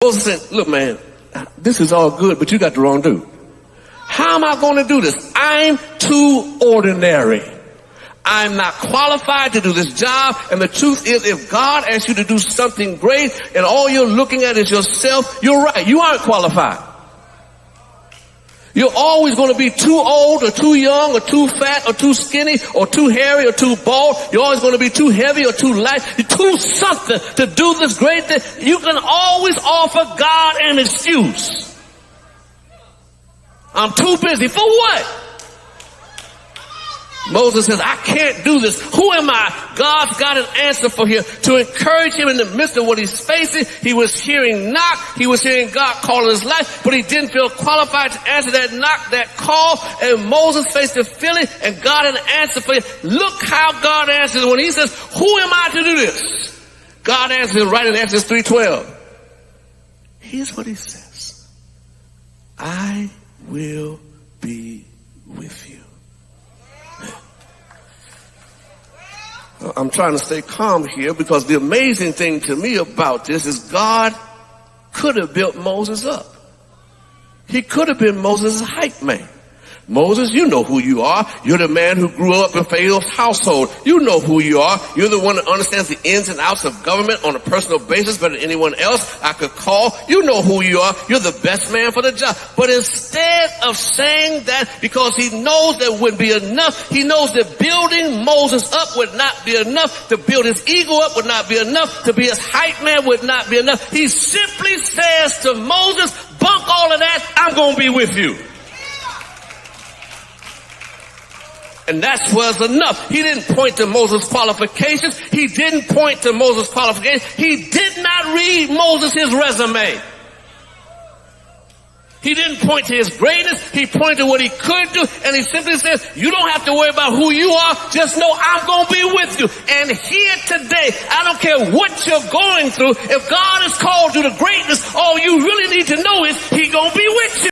Moses said, look, man, this is all good, but you got the wrong dude. How am I going to do this? I'm too ordinary. I'm not qualified to do this job. And the truth is, if God asks you to do something great and all you're looking at is yourself, you're right. You aren't qualified. You're always going to be too old or too young or too fat or too skinny or too hairy or too bald. You're always going to be too heavy or too light. You're too something to do this great thing. You can always offer God an excuse. I'm too busy. For what? Moses says, I can't do this. Who am I? God's got an answer for him to encourage him in the midst of what he's facing. He was hearing knock. He was hearing God calling his life, but he didn't feel qualified to answer that knock, that call. And Moses faced the feeling and God had an answer for him. Look how God answers when he says, who am I to do this? God answers right in Exodus 3:12. Here's what he says. I will be with you. I'm trying to stay calm here because the amazing thing to me about this is God could have built Moses up. He could have been Moses' hype man. Moses, you know who you are. You're the man who grew up in Pharaoh's household. You know who you are. You're the one that understands the ins and outs of government on a personal basis better than anyone else I could call. You know who you are. You're the best man for the job. But instead of saying that, because he knows that wouldn't be enough, he knows that building Moses up would not be enough. To build his ego up would not be enough. To be his hype man would not be enough. He simply says to Moses, bunk all of that. I'm going to be with you. And that was enough. He didn't point to Moses' qualifications. He didn't point to Moses' qualifications. He did not read Moses his resume. He didn't point to his greatness. He pointed to what he could do. And he simply says, you don't have to worry about who you are. Just know I'm going to be with you. And here today, I don't care what you're going through. If God has called you to greatness, all you really need to know is he's going to be with you.